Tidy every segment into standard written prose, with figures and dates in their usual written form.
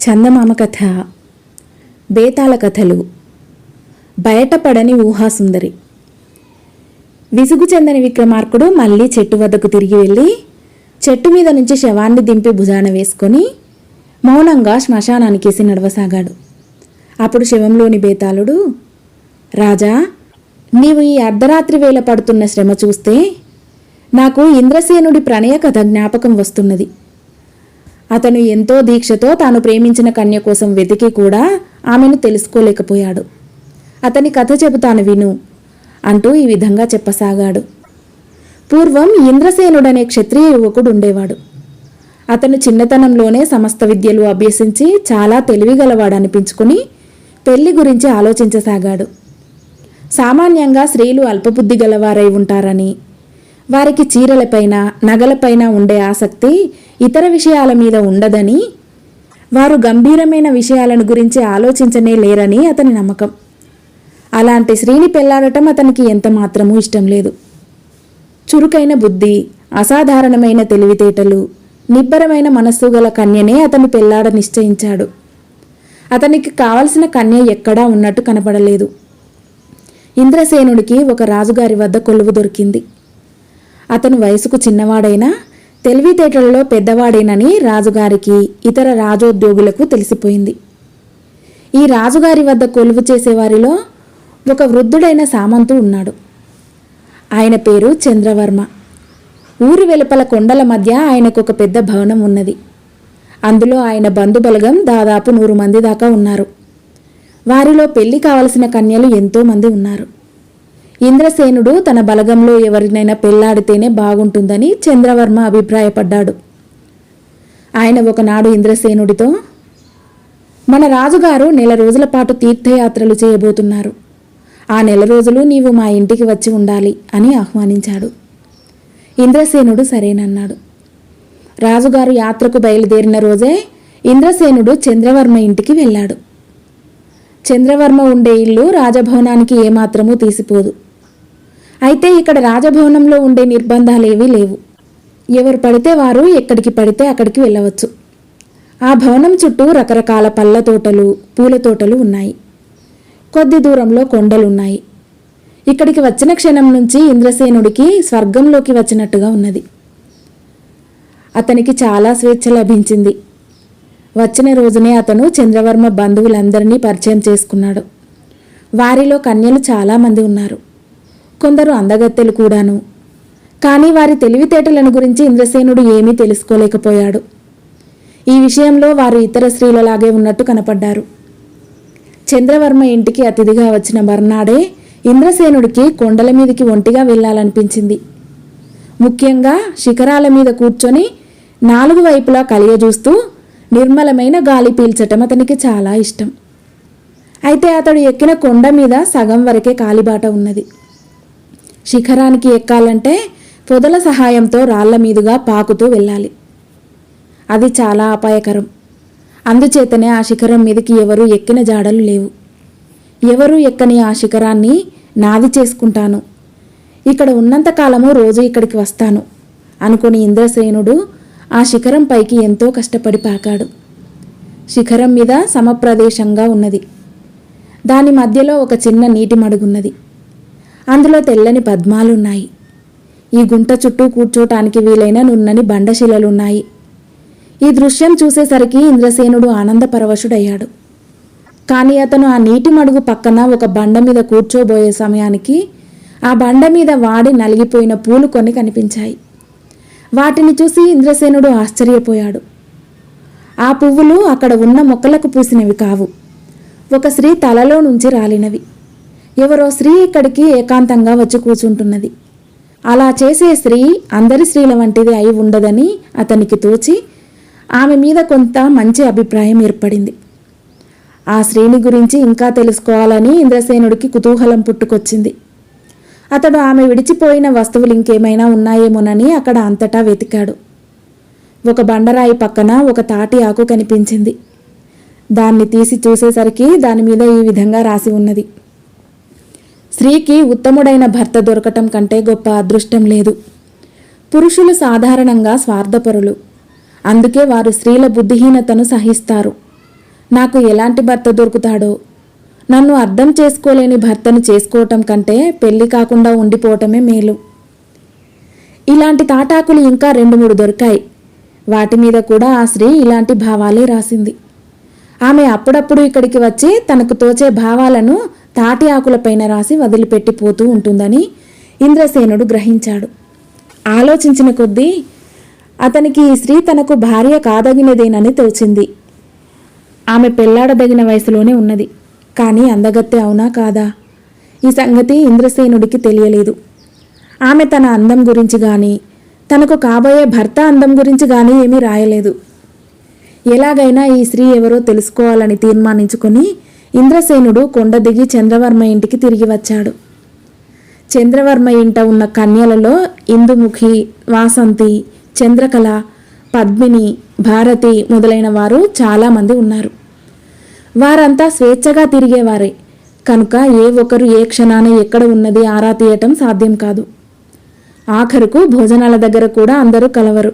చందమామ కథ, బేతాళ కథలు, బయటపడని ఊహాసుందరి. విసుగు చెందని విక్రమార్కుడు మళ్ళీ చెట్టు వద్దకు తిరిగి వెళ్ళి చెట్టు మీద నుంచి శవాన్ని దింపి భుజాన వేసుకొని మౌనంగా శ్మశానానికేసి నడవసాగాడు. అప్పుడు శవంలోని బేతాళుడు, రాజా, నీవు ఈ అర్ధరాత్రి వేళ పడుతున్న శ్రమ చూస్తే నాకు ఇంద్రసేనుడి ప్రణయ కథ జ్ఞాపకం వస్తున్నది. అతను ఎంతో దీక్షతో తాను ప్రేమించిన కన్య కోసం వెతికి కూడా ఆమెను తెలుసుకోలేకపోయాడు. అతని కథ చెబుతాను విను అంటూ ఈ విధంగా చెప్పసాగాడు. పూర్వం ఇంద్రసేనుడనే క్షత్రియ యువకుడు ఉండేవాడు. అతను చిన్నతనంలోనే సమస్త విద్యలు అభ్యసించి చాలా తెలివిగలవాడనిపించుకుని పెళ్లి గురించి ఆలోచించసాగాడు. సామాన్యంగా స్త్రీలు అల్పబుద్ధి గలవారై ఉంటారని, వారికి చీరలపైన నగలపైన ఉండే ఆసక్తి ఇతర విషయాల మీద ఉండదని, వారు గంభీరమైన విషయాలను గురించి ఆలోచించనే లేరని అతని నమ్మకం. అలాంటి స్త్రీని పెళ్లాడటం అతనికి ఎంత మాత్రమూ ఇష్టం లేదు. చురుకైన బుద్ధి, అసాధారణమైన తెలివితేటలు, నిబ్బరమైన మనస్సు గల కన్యనే అతను పెళ్లాడ నిశ్చయించాడు. అతనికి కావలసిన కన్య ఎక్కడా ఉన్నట్టు కనపడలేదు. ఇంద్రసేనుడికి ఒక రాజుగారి వద్ద కొలువు దొరికింది. అతను వయసుకు చిన్నవాడైనా తెలివితేటలలో పెద్దవాడేనని రాజుగారికి, ఇతర రాజోద్యోగులకు తెలిసిపోయింది. ఈ రాజుగారి వద్ద కొలువు చేసేవారిలో ఒక వృద్ధుడైన సామంతు ఉన్నాడు. ఆయన పేరు చంద్రవర్మ. ఊరి వెలుపల కొండల మధ్య ఆయనకు ఒక పెద్ద భవనం ఉన్నది. అందులో ఆయన బంధుబలగం దాదాపు 100 మంది దాకా ఉన్నారు. వారిలో పెళ్లి కావలసిన కన్యలు ఎంతో మంది ఉన్నారు. ఇంద్రసేనుడు తన బలగంలో ఎవరినైనా పెళ్లాడితేనే బాగుంటుందని చంద్రవర్మ అభిప్రాయపడ్డాడు. ఆయన ఒకనాడు ఇంద్రసేనుడితో, మన రాజుగారు 1 రోజుల పాటు తీర్థయాత్రలు చేయబోతున్నారు. ఆ 1 రోజులు నీవు మా ఇంటికి వచ్చి ఉండాలి అని ఆహ్వానించాడు. ఇంద్రసేనుడు సరేనన్నాడు. రాజుగారు యాత్రకు బయలుదేరిన రోజే ఇంద్రసేనుడు చంద్రవర్మ ఇంటికి వెళ్ళాడు. చంద్రవర్మ ఉండే ఇల్లు రాజభవనానికి ఏమాత్రమూ తీసిపోదు. అయితే ఇక్కడ రాజభవనంలో ఉండే నిర్బంధాలేవీ లేవు. ఎవరు పడితే వారు ఎక్కడికి పడితే అక్కడికి వెళ్ళవచ్చు. ఆ భవనం చుట్టూ రకరకాల పళ్ళ తోటలు, పూల తోటలు ఉన్నాయి. కొద్ది దూరంలో కొండలున్నాయి. ఇక్కడికి వచ్చిన క్షణం నుంచి ఇంద్రసేనుడికి స్వర్గంలోకి వచ్చినట్టుగా ఉన్నది. అతనికి చాలా స్వేచ్ఛ లభించింది. వచ్చిన రోజునే అతను చంద్రవర్మ బంధువులందరినీ పరిచయం చేసుకున్నాడు. వారిలో కన్యలు చాలామంది ఉన్నారు. కొందరు అందగత్తెలు కూడాను. కానీ వారి తెలివితేటలను గురించి ఇంద్రసేనుడు ఏమీ తెలుసుకోలేకపోయాడు. ఈ విషయంలో వారు ఇతర స్త్రీలలాగే ఉన్నట్టు కనపడ్డారు. చంద్రవర్మ ఇంటికి అతిథిగా వచ్చిన మర్నాడే ఇంద్రసేనుడికి కొండల మీదకి ఒంటిగా వెళ్ళాలనిపించింది. ముఖ్యంగా శిఖరాల మీద కూర్చొని 4 వైపులా కలియజూస్తూ నిర్మలమైన గాలి పీల్చటం అతనికి చాలా ఇష్టం. అయితే అతడు ఎక్కిన కొండ మీద సగం వరకే కాలిబాట ఉన్నది. శిఖరానికి ఎక్కాలంటే పొదల సహాయంతో రాళ్ల మీదుగా పాకుతూ వెళ్ళాలి. అది చాలా అపాయకరం. అందుచేతనే ఆ శిఖరం మీదకి ఎవరూ ఎక్కిన జాడలు లేవు. ఎవరూ ఎక్కని ఆ శిఖరాన్ని నాది చేసుకుంటాను, ఇక్కడ ఉన్నంతకాలము రోజు ఇక్కడికి వస్తాను అనుకుని ఇంద్రసేనుడు ఆ శిఖరం పైకి ఎంతో కష్టపడి పాకాడు. శిఖరం మీద సమప్రదేశంగా ఉన్నది. దాని మధ్యలో ఒక చిన్న నీటి మడుగున్నది. అందులో తెల్లని పద్మాలున్నాయి. ఈ గుంట చుట్టూ కూర్చోటానికి వీలైన నున్నని బండశిలలున్నాయి. ఈ దృశ్యం చూసేసరికి ఇంద్రసేనుడు ఆనందపరవశుడయ్యాడు. కానీ అతను ఆ నీటి మడుగు పక్కన ఒక బండ మీద కూర్చోబోయే సమయానికి ఆ బండ మీద వాడి నలిగిపోయిన పూలు కొన్ని కనిపించాయి. వాటిని చూసి ఇంద్రసేనుడు ఆశ్చర్యపోయాడు. ఆ పువ్వులు అక్కడ ఉన్న మొక్కలకు పూసినవి కావు. ఒక స్త్రీ తలలో నుంచి రాలినవి. ఎవరో స్త్రీ ఇక్కడికి ఏకాంతంగా వచ్చి కూర్చుంటున్నది. అలా చేసే స్త్రీ అందరి స్త్రీల వంటిది అయి ఉండదని అతనికి తోచి ఆమె మీద కొంత మంచి అభిప్రాయం ఏర్పడింది. ఆ స్త్రీని గురించి ఇంకా తెలుసుకోవాలని ఇంద్రసేనుడికి కుతూహలం పుట్టుకొచ్చింది. అతడు ఆమె విడిచిపోయిన వస్తువులు ఇంకేమైనా ఉన్నాయేమోనని అక్కడ అంతటా వెతికాడు. ఒక బండరాయి పక్కన ఒక తాటి ఆకు కనిపించింది. దాన్ని తీసి చూసేసరికి దాని మీద ఈ విధంగా రాసి ఉన్నది: స్త్రీకి ఉత్తముడైన భర్త దొరకటం కంటే గొప్ప అదృష్టం లేదు. పురుషులు సాధారణంగా స్వార్థపరులు. అందుకే వారు స్త్రీల బుద్ధిహీనతను సహిస్తారు. నాకు ఎలాంటి భర్త దొరుకుతాడో, నన్ను అర్థం చేసుకోలేని భర్తను చేసుకోవటం కంటే పెళ్లి కాకుండా ఉండిపోవటమే మేలు. ఇలాంటి తాటాకులు ఇంకా 2-3 దొరికాయి. వాటి మీద కూడా ఆ స్త్రీ ఇలాంటి భావాలే రాసింది. ఆమె అప్పుడప్పుడు ఇక్కడికి వచ్చి తనకు తోచే భావాలను తాటి ఆకులపైన రాసి వదిలిపెట్టిపోతూ ఉంటుందని ఇంద్రసేనుడు గ్రహించాడు. ఆలోచించిన కొద్దీ అతనికి ఈ స్త్రీ తనకు భార్య కాదగినదేనని తోచింది. ఆమె పెళ్లాడదగిన వయసులోనే ఉన్నది. కానీ అందగత్తె అవునా కాదా? ఈ సంగతి ఇంద్రసేనుడికి తెలియలేదు. ఆమె తన అందం గురించి కానీ, తనకు కాబోయే భర్త అందం గురించి కానీ ఏమీ రాయలేదు. ఎలాగైనా ఈ స్త్రీ ఎవరో తెలుసుకోవాలని తీర్మానించుకుని ఇంద్రసేనుడు కొండ దిగి చంద్రవర్మ ఇంటికి తిరిగి వచ్చాడు. చంద్రవర్మ ఇంట ఉన్న కన్యలలో ఇందుముఖి, వాసంతి, చంద్రకళ, పద్మిని, భారతి మొదలైన వారు చాలామంది ఉన్నారు. వారంతా స్వేచ్ఛగా తిరిగేవారే కనుక ఏ ఒక్కరు ఏ క్షణాన ఎక్కడ ఉన్నది ఆరా తీయటం సాధ్యం కాదు. ఆఖరుకు భోజనాల దగ్గర కూడా అందరూ కలవరు.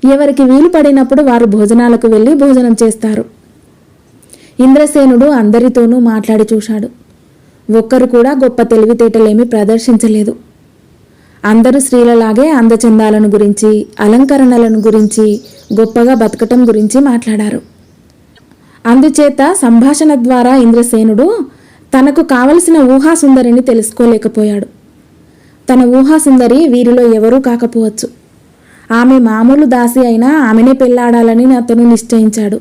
ఎవరికి వీలు పడినప్పుడు వారు భోజనాలకు వెళ్ళి భోజనం చేస్తారు. ఇంద్రసేనుడు అందరితోనూ మాట్లాడి చూశాడు. ఒక్కరు కూడా గొప్ప తెలివితేటలేమీ ప్రదర్శించలేదు. అందరూ స్త్రీలలాగే అందచందాలను గురించి, అలంకరణలను గురించి, గొప్పగా బతకటం గురించి మాట్లాడారు. అందుచేత సంభాషణ ద్వారా ఇంద్రసేనుడు తనకు కావలసిన ఊహాసుందరిని తెలుసుకోలేకపోయాడు. తన ఊహాసుందరి వీరిలో ఎవరూ కాకపోవచ్చు. ఆమె మామూలు దాసి అయినా ఆమెనే పెళ్లాడాలని అతను నిశ్చయించాడు.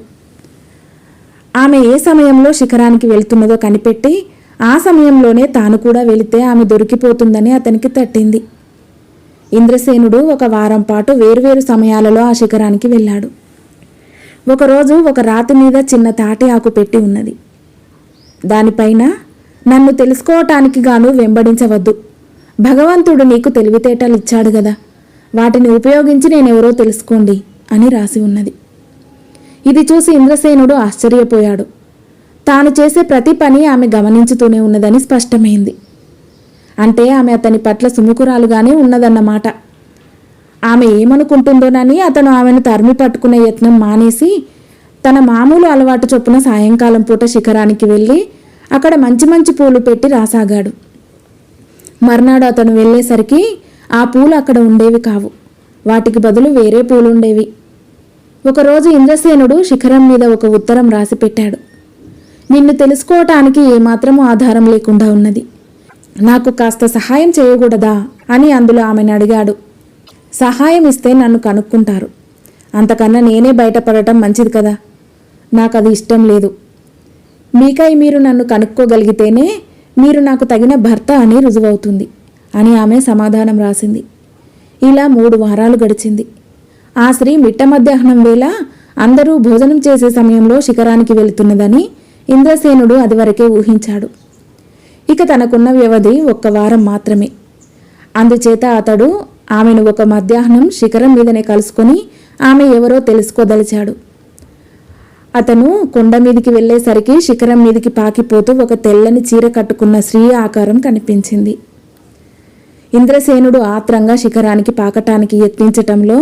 ఆమె ఏ సమయంలో శిఖరానికి వెళ్తున్నదో కనిపెట్టి ఆ సమయంలోనే తాను కూడా వెళితే ఆమె దొరికిపోతుందని అతనికి తట్టింది. ఇంద్రసేనుడు 1 వారం పాటు వేర్వేరు సమయాలలో ఆ శిఖరానికి వెళ్ళాడు. ఒకరోజు ఒక రాతి మీద చిన్న తాటి ఆకు పెట్టి ఉన్నది. దానిపైన నన్ను తెలుసుకోవటానికి గాను వెంబడించవద్దు. భగవంతుడు నీకు తెలివితేటలు ఇచ్చాడు గదా, వాటిని ఉపయోగించి నేనెవరో తెలుసుకోండి అని రాసి ఉన్నది. ఇది చూసి ఇంద్రసేనుడు ఆశ్చర్యపోయాడు. తాను చేసే ప్రతి పని ఆమె గమనించుతూనే ఉన్నదని స్పష్టమైంది. అంటే ఆమె అతని పట్ల సుముఖురాలుగానే ఉన్నదన్నమాట. ఆమె ఏమనుకుంటుందోనని అతను ఆమెను తరిమి పట్టుకునే యత్నం మానేసి తన మామూలు అలవాటు చొప్పున సాయంకాలం పూట శిఖరానికి వెళ్ళి అక్కడ మంచి మంచి పూలు పెట్టి రాసాగాడు. మర్నాడు అతను వెళ్ళేసరికి ఆ పూలు అక్కడ ఉండేవి కావు. వాటికి బదులు వేరే పూలుండేవి. ఒకరోజు ఇంద్రసేనుడు శిఖరం మీద ఒక ఉత్తరం రాసి పెట్టాడు. నిన్ను తెలుసుకోవటానికి ఏమాత్రమూ ఆధారం లేకుండా ఉన్నది. నాకు కాస్త సహాయం చేయకూడదా అని అందులో ఆమెను అడిగాడు. సహాయం ఇస్తే నన్ను కనుక్కుంటారు. అంతకన్నా నేనే బయటపడటం మంచిది కదా. నాకు అది ఇష్టం లేదు. మీకై మీరు నన్ను కనుక్కోగలిగితేనే మీరు నాకు తగిన భర్త అని రుజువవుతుంది అని ఆమె సమాధానం రాసింది. ఇలా 3 వారాలు గడిచింది. ఆ స్త్రీ మిట్ట మధ్యాహ్నం వేళ అందరూ భోజనం చేసే సమయంలో శిఖరానికి వెళుతున్నదని ఇంద్రసేనుడు అదివరకే ఊహించాడు. ఇక తనకున్న వ్యవధి 1 వారం మాత్రమే. అందుచేత అతడు ఆమెను ఒక మధ్యాహ్నం శిఖరం మీదనే కలుసుకొని ఆమె ఎవరో తెలుసుకోదలిచాడు. అతను కొండ మీదికి వెళ్ళేసరికి శిఖరం మీదికి పాకిపోతూ ఒక తెల్లని చీర కట్టుకున్న స్త్రీ ఆకారం కనిపించింది. ఇంద్రసేనుడు ఆత్రంగా శిఖరానికి పాకటానికి యత్నించటంలో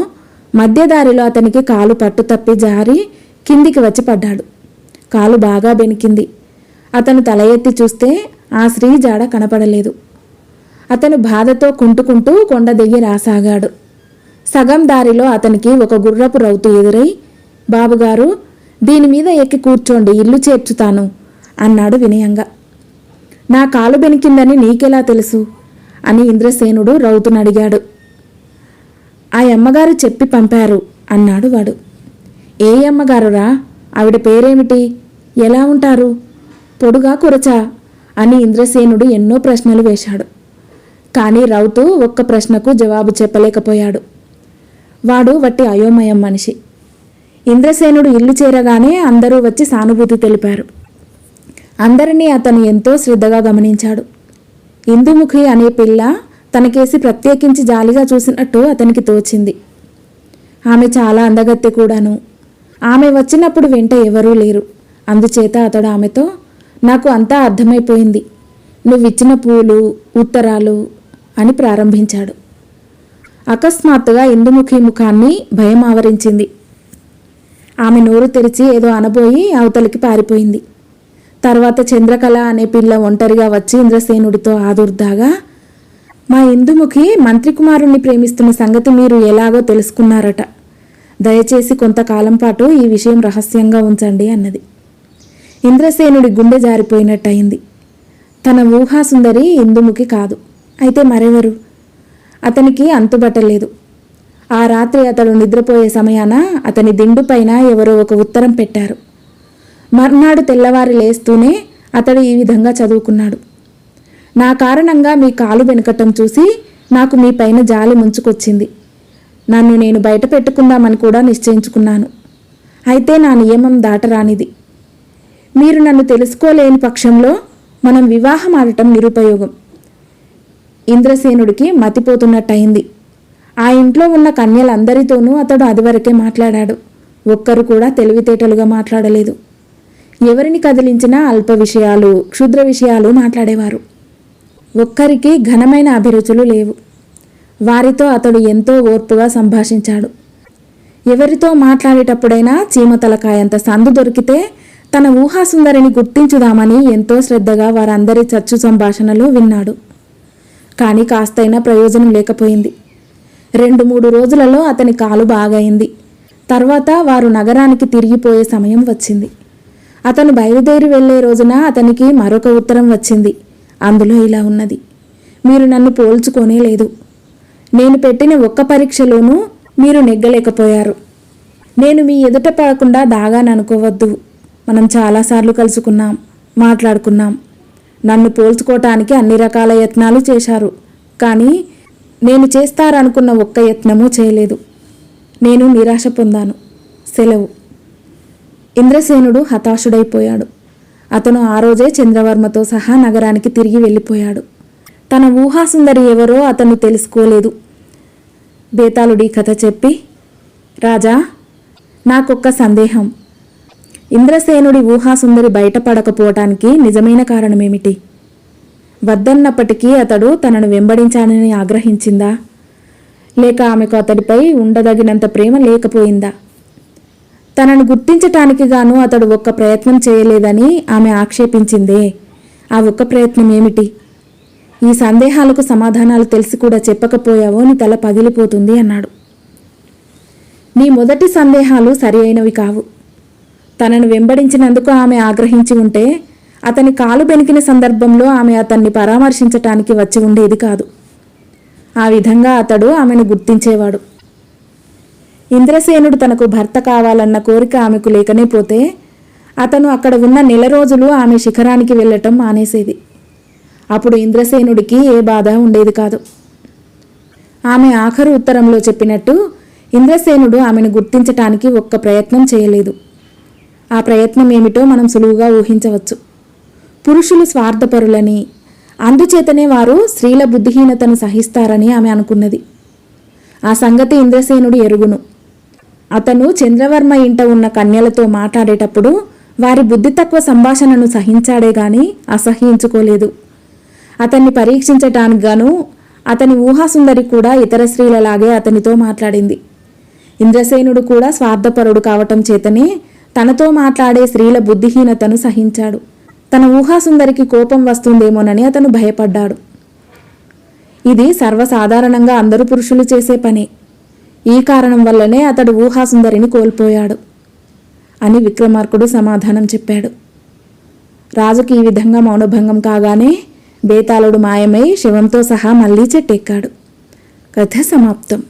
మధ్యదారిలో అతనికి కాలు పట్టు తప్పి జారి కిందికి వచ్చి పడ్డాడు. కాలు బాగా బెనికింది. అతను తల ఎత్తి చూస్తే ఆ స్త్రీ జాడ కనపడలేదు. అతను బాధతో కుంటుకుంటూ కొండ దిగి రాసాగాడు. సగం దారిలో అతనికి ఒక గుర్రపు రౌతు ఎదురై, బాబుగారు, దీని మీద ఎక్కి కూర్చోండి, ఇల్లు చేర్చుతాను అన్నాడు వినయంగా. నా కాలు బెనికిందని నీకెలా తెలుసు అని ఇంద్రసేనుడు రౌతును అడిగాడు. ఆ అమ్మగారు చెప్పి పంపారు అన్నాడు వాడు. ఏ అమ్మగారురా? ఆవిడ పేరేమిటి? ఎలా ఉంటారు? పొడుగా కురచా అని ఇంద్రసేనుడు ఎన్నో ప్రశ్నలు వేశాడు. కానీ రౌతు ఒక్క ప్రశ్నకు జవాబు చెప్పలేకపోయాడు. వాడు వట్టి అయోమయం మనిషి. ఇంద్రసేనుడు ఇల్లు చేరగానే అందరూ వచ్చి సానుభూతి తెలిపారు. అందరినీ అతను ఎంతో శ్రద్ధగా గమనించాడు. ఇందుముఖి అనే పిల్ల తనకేసి ప్రత్యేకించి జాలిగా చూసినట్టు అతనికి తోచింది. ఆమె చాలా అందగత్తె కూడాను. ఆమె వచ్చినప్పుడు వెంట ఎవరూ లేరు. అందుచేత అతడు ఆమెతో, నాకు అంతా అర్థమైపోయింది. నువ్విచ్చిన పూలు, ఉత్తరాలు అని ప్రారంభించాడు. అకస్మాత్తుగా ఇందుముఖి ముఖాన్ని భయం ఆవరించింది. ఆమె నోరు తెరిచి ఏదో అనబోయి అవతలికి పారిపోయింది. తర్వాత చంద్రకళ అనే పిల్ల ఒంటరిగా వచ్చి ఇంద్రసేనుడితో ఆదుర్దాగా, మా ఇందుముఖి మంత్రి కుమారుణ్ణి ప్రేమిస్తున్న సంగతి మీరు ఎలాగో తెలుసుకున్నారట. దయచేసి కొంతకాలం పాటు ఈ విషయం రహస్యంగా ఉంచండి అన్నది. ఇంద్రసేనుడి గుండె జారిపోయినట్టయింది. తన ఊహాసుందరి ఇందుముఖి కాదు, అయితే మరెవరు? అతనికి అంతుబట్టలేదు. ఆ రాత్రి అతడు నిద్రపోయే సమయాన అతని దిండుపైన ఎవరో ఒక ఉత్తరం పెట్టారు. మర్నాడు తెల్లవారి లేస్తూనే అతడు ఈ విధంగా చదువుకున్నాడు. నా కారణంగా మీ కాలు వెనకటం చూసి నాకు మీ పైన జాలి ముంచుకొచ్చింది. నన్ను నేను బయట పెట్టుకుందామని కూడా నిశ్చయించుకున్నాను. అయితే నా నియమం దాటరానిది. మీరు నన్ను తెలుసుకోలేని పక్షంలో మనం వివాహం ఆడటం నిరుపయోగం. ఇంద్రసేనుడికి మతిపోతున్నట్టయింది. ఆ ఇంట్లో ఉన్న కన్యలందరితోనూ అతడు అదివరకే మాట్లాడాడు. ఒక్కరు కూడా తెలివితేటలుగా మాట్లాడలేదు. ఎవరిని కదిలించినా అల్ప విషయాలు, క్షుద్ర విషయాలు మాట్లాడేవారు. ఒక్కరికి ఘనమైన అభిరుచులు లేవు. వారితో అతడు ఎంతో ఓర్పుగా సంభాషించాడు. ఎవరితో మాట్లాడేటప్పుడైనా చీమతలకాయంత సందు దొరికితే తన ఊహాసుందరిని గుర్తించుదామని ఎంతో శ్రద్ధగా వారందరి చచ్చు సంభాషణలు విన్నాడు. కానీ కాస్తైనా ప్రయోజనం లేకపోయింది. 2-3 రోజులలో అతని కాలు బాగైంది. తర్వాత వారు నగరానికి తిరిగిపోయే సమయం వచ్చింది. అతను బయలుదేరి వెళ్లే రోజున అతనికి మరొక ఉత్తరం వచ్చింది. అందులో ఇలా ఉన్నది: మీరు నన్ను పోల్చుకోనే లేదు. నేను పెట్టిన ఒక్క పరీక్షలోనూ మీరు నెగ్గలేకపోయారు. నేను మీ ఎదుట పడకుండా దాగాననుకోవద్దు. మనం చాలాసార్లు కలుసుకున్నాం, మాట్లాడుకున్నాం. నన్ను పోల్చుకోవటానికి అన్ని రకాల యత్నాలు చేశారు. కానీ నేను చేస్తారనుకున్న ఒక్క యత్నమూ చేయలేదు. నేను నిరాశ పొందాను. సెలవు. ఇంద్రసేనుడు హతాశుడైపోయాడు. అతను ఆ రోజే చంద్రవర్మతో సహా నగరానికి తిరిగి వెళ్ళిపోయాడు. తన ఊహాసుందరి ఎవరో అతను తెలుసుకోలేదు. బేతాళుడి కథ చెప్పి, రాజా, నాకొక్క సందేహం. ఇంద్రసేనుడి ఊహాసుందరి బయటపడకపోవటానికి నిజమైన కారణమేమిటి? వద్దన్నప్పటికీ అతడు తనను వెంబడించానని ఆగ్రహించిందా? లేక ఆమెకు అతడిపై ఉండదగినంత ప్రేమ లేకపోయిందా? తనను గుర్తించటానికి గాను అతడు ఒక్క ప్రయత్నం చేయలేదని ఆమె ఆక్షేపించిందే. ఆ ఒక్క ప్రయత్నం ఏమిటి? ఈ సందేహాలకు సమాధానాలు తెలిసి కూడా చెప్పకపోయావో నీ తల పగిలిపోతుంది అన్నాడు. నీ మొదటి సందేహాలు సరి అయినవి కావు. తనను వెంబడించినందుకు ఆమె ఆగ్రహించి ఉంటే అతని కాలు బెనికిన సందర్భంలో ఆమె అతన్ని పరామర్శించటానికి వచ్చి ఉండేది కాదు. ఆ విధంగా అతడు ఆమెను గుర్తించేవాడు. ఇంద్రసేనుడు తనకు భర్త కావాలన్న కోరిక ఆమెకు లేకనే పోతే అతను అక్కడ ఉన్న 1 నెల రోజులు ఆమె శిఖరానికి వెళ్ళటం మానేసేది. అప్పుడు ఇంద్రసేనుడికి ఏ బాధ ఉండేది కాదు. ఆమె ఆఖరు ఉత్తరంలో చెప్పినట్టు ఇంద్రసేనుడు ఆమెను గుర్తించటానికి ఒక్క ప్రయత్నం చేయలేదు. ఆ ప్రయత్నం ఏమిటో మనం సులువుగా ఊహించవచ్చు. పురుషులు స్వార్థపరులని, అందుచేతనే వారు స్త్రీల బుద్ధిహీనతను సహిస్తారని ఆమె అనుకున్నది. ఆ సంగతి ఇంద్రసేనుడు ఎరుగును. అతను చంద్రవర్మ ఇంట ఉన్న కన్యలతో మాట్లాడేటప్పుడు వారి బుద్ధి తక్కువ సంభాషణను సహించాడే గాని అసహ్యించుకోలేదు. అతన్ని పరీక్షించటానికి గాను అతని ఊహాసుందరి కూడా ఇతర స్త్రీలలాగే అతనితో మాట్లాడింది. ఇంద్రసేనుడు కూడా స్వార్థపరుడు కావటం చేతనే తనతో మాట్లాడే స్త్రీల బుద్ధిహీనతను సహించాడు. తన ఊహాసుందరికి కోపం వస్తుందేమోనని అతను భయపడ్డాడు. ఇది సర్వసాధారణంగా అందరు పురుషులు చేసే పని. ఈ కారణం వల్లనే అతడు ఊహాసుందరిని కోల్పోయాడు అని విక్రమార్కుడు సమాధానం చెప్పాడు. రాజుకి ఈ విధంగా మౌనభంగం కాగానే బేతాళుడు మాయమై శవంతో సహా మళ్లీ చెట్టెక్కాడు. కథ సమాప్తం.